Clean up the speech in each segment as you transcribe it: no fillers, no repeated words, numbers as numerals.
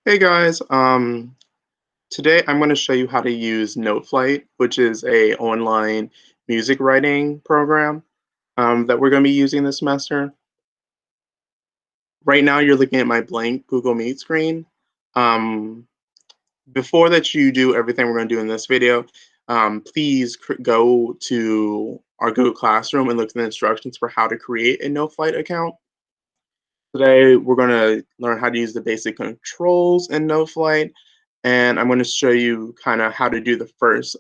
Hey guys, today I'm going to show you how to use Noteflight, which is a online music writing program that we're going to be using this semester. Right now, you're looking at my blank Google Meet screen. Um, Before that you do everything we're going to do in this video, please go to our Google Classroom and look at the instructions for how to create a Noteflight account. Today, we're going to learn how to use the basic controls in Noteflight, and I'm going to show you kind of how to do the first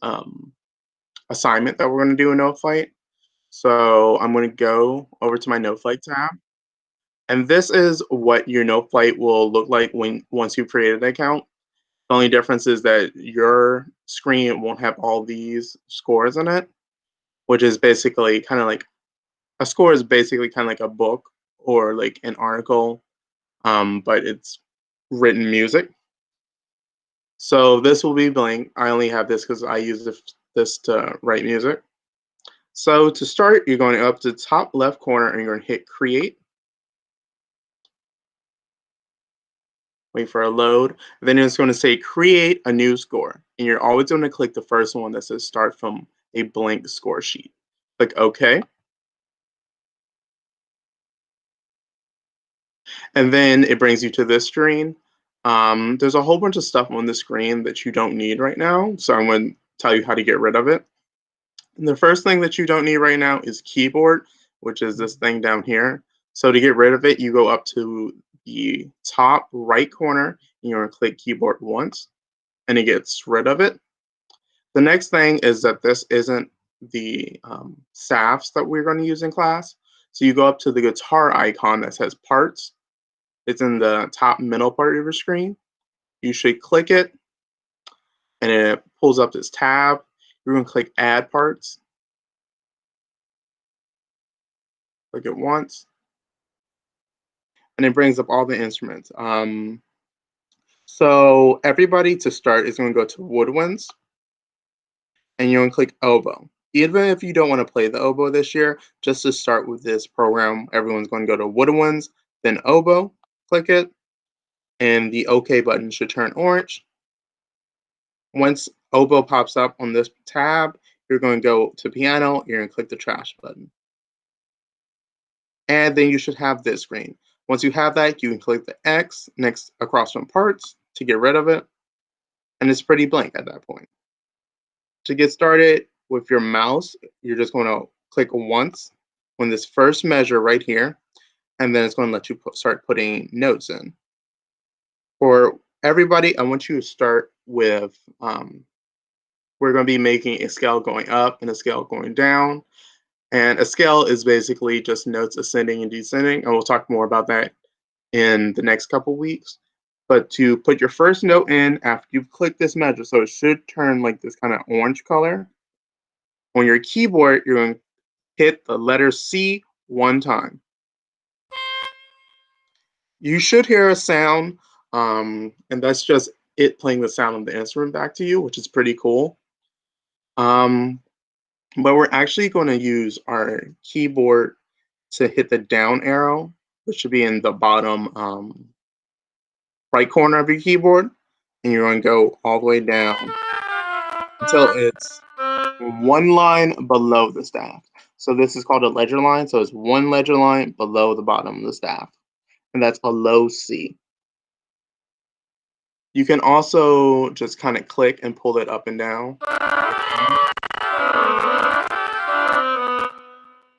assignment that we're going to do in Noteflight. So I'm going to go over to my Noteflight tab, and this is what your Noteflight will look like once you've created an account. The only difference is that your screen won't have all these scores in it, which is basically kind of like a score is basically kind of like a book or like an article, but it's written music. So this will be blank. I only have this because I use this to write music. So to start, you're going up to the top left corner and you're going to hit create. Wait for a load. Then it's going to say create a new score. And you're always going to click the first one that says start from a blank score sheet. Click OK. And then it brings you to this screen. There's a whole bunch of stuff on the screen that you don't need right now. So I'm going to tell you how to get rid of it. And the first thing that you don't need right now is keyboard, which is this thing down here. So to get rid of it, you go up to the top right corner and you're going to click keyboard once and it gets rid of it. The next thing is that this isn't the staffs that we're going to use in class. So you go up to the guitar icon that says parts. It's in the top middle part of your screen. You should click it and it pulls up this tab. You're going to click add parts. Click it once and it brings up all the instruments. So everybody to start is going to go to woodwinds and you're going to click oboe. Even if you don't want to play the oboe this year, just to start with this program, everyone's going to go to woodwinds, then oboe, click it, and the OK button should turn orange. Once oboe pops up on this tab, you're going to go to piano, you're going to click the trash button. And then you should have this screen. Once you have that, you can click the X next across from parts to get rid of it. And it's pretty blank at that point. To get started with your mouse, you're just going to click once on this first measure right here, and then it's going to let you start putting notes in. For everybody, I want you to start with, we're going to be making a scale going up and a scale going down. And a scale is basically just notes ascending and descending, and we'll talk more about that in the next couple weeks. But to put your first note in after you've clicked this measure, so it should turn like this kind of orange color. On your keyboard, you're going to hit the letter C one time. You should hear a sound, and that's just it playing the sound of the instrument back to you, which is pretty cool. Um, but we're actually going to use our keyboard to hit the down arrow, which should be in the bottom right corner of your keyboard, and you're going to go all the way down until it's one line below the staff. So this is called a ledger line. So it's one ledger line below the bottom of the staff, and that's a low C. You can also just kind of click and pull it up and down.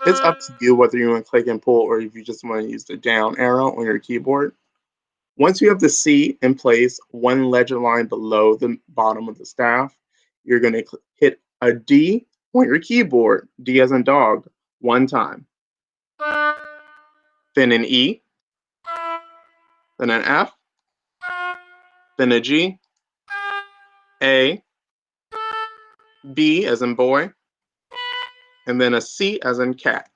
It's up to you whether you want to click and pull or if you just want to use the down arrow on your keyboard. Once you have the C in place, one ledger line below the bottom of the staff, you're going to hit a D on your keyboard, D as in dog, one time. Then an E, then an F, then a G, A, B as in boy, and then a C as in cat.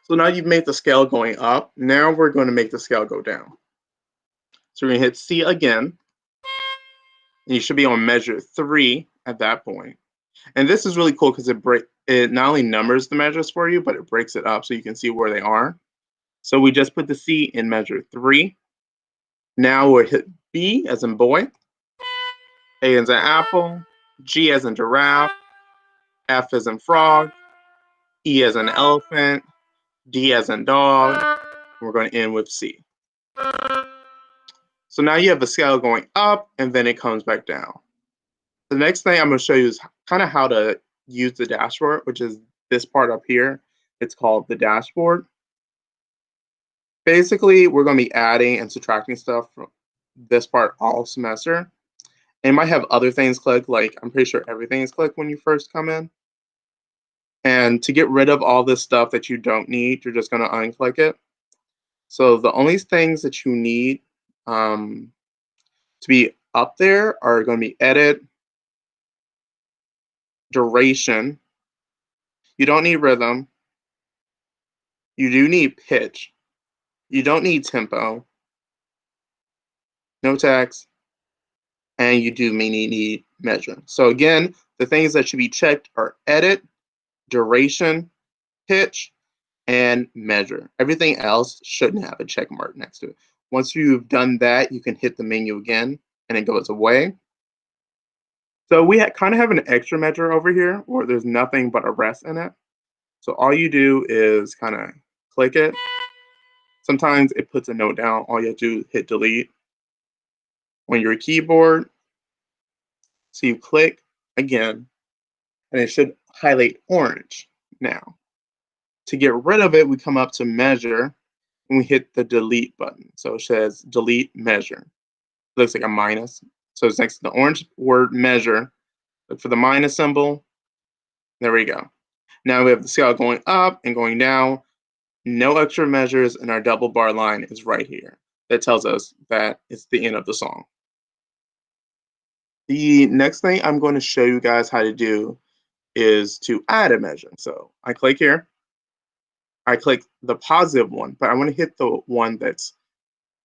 So now you've made the scale going up. Now we're going to make the scale go down. So we're going to hit C again. And you should be on measure 3 at that point. And this is really cool because it not only numbers the measures for you, but it breaks it up so you can see where they are. So we just put the C in measure 3. Now we're B as in boy, A as in apple, G as in giraffe, F as in frog, E as in elephant, D as in dog. And we're going to end with C. So now you have the scale going up and then it comes back down. The next thing I'm going to show you is kind of how to use the dashboard, which is this part up here. It's called the dashboard. Basically, we're going to be adding and subtracting stuff from this part all semester. And it might have other things clicked, like I'm pretty sure everything is clicked when you first come in. And to get rid of all this stuff that you don't need, you're just going to unclick it. So the only things that you need to be up there are going to be edit, duration. You don't need rhythm. You do need pitch. You don't need tempo. No text. And you do mainly need measure. So again, the things that should be checked are edit, duration, pitch, and measure. Everything else shouldn't have a check mark next to it. Once you've done that, you can hit the menu again and it goes away. So we kind of have an extra measure over here where there's nothing but a rest in it. So all you do is kind of click it. Sometimes it puts a note down. All you have to do is hit delete on your keyboard. So you click again and it should highlight orange now. To get rid of it, we come up to measure and we hit the delete button. So it says delete measure. It looks like a minus. So it's next to the orange word measure. Look for the minus symbol. There we go. Now we have the scale going up and going down. No extra measures, and our double bar line is right here. That tells us that it's the end of the song. The next thing I'm going to show you guys how to do is to add a measure. So I click here. I click the positive one, but I want to hit the one that's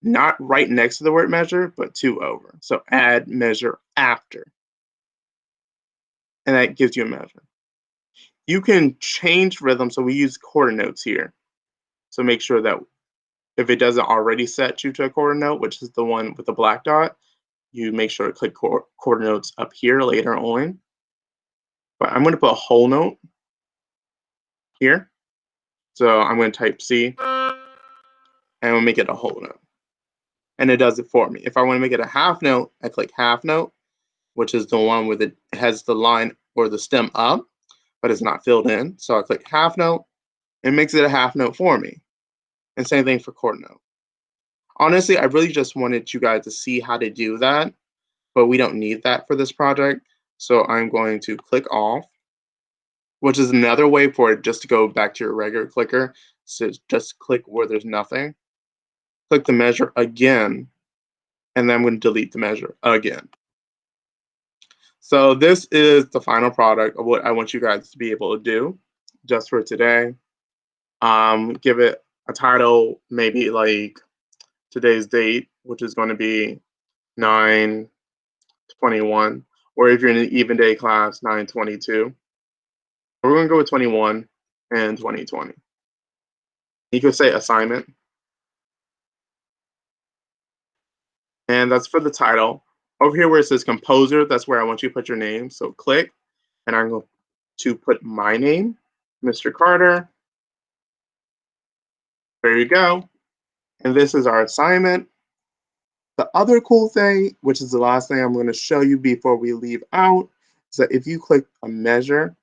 not right next to the word measure, but two over. So add measure after. And that gives you a measure. You can change rhythm, so we use quarter notes here. So make sure that if it doesn't already set you to a quarter note, which is the one with the black dot, you make sure to click quarter notes up here later on. But I'm going to put a whole note here. So I'm going to type C and we'll make it a whole note. And it does it for me. If I want to make it a half note, I click half note, which is the one with it has the line or the stem up, but it's not filled in. So I click half note and makes it a half note for me. And same thing for quarter note. Honestly, I really just wanted you guys to see how to do that, but we don't need that for this project. So I'm going to click off, which is another way for it just to go back to your regular clicker. So just click where there's nothing. Click the measure again, and then I'm going to delete the measure again. So this is the final product of what I want you guys to be able to do just for today. Give it a title, maybe like today's date, which is going to be 9/21, or if you're in an even day class, 9/22. We're going to go with 21 and 2020. You could say assignment, and that's for the title. Over here where it says composer, that's where I want you to put your name. So click, and I'm going to put my name, Mr. Carter. There you go. And this is our assignment. The other cool thing, which is the last thing I'm going to show you before we leave out, is that if you click a measure,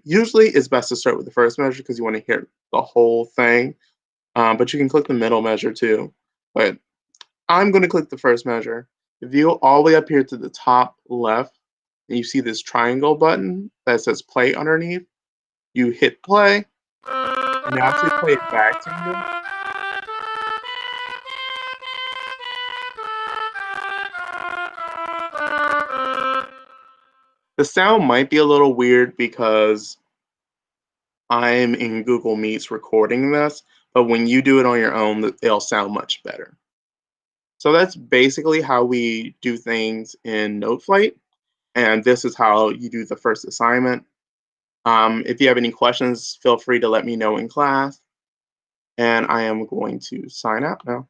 usually it's best to start with the first measure because you want to hear the whole thing, but you can click the middle measure too. But I'm going to click the first measure. If you go all the way up here to the top left, and you see this triangle button that says play underneath, you hit play, and it actually play it back to you. The sound might be a little weird because I'm in Google Meets recording this, but when you do it on your own, it'll sound much better. So that's basically how we do things in Noteflight, and this is how you do the first assignment. If you have any questions, feel free to let me know in class, and I am going to sign out now.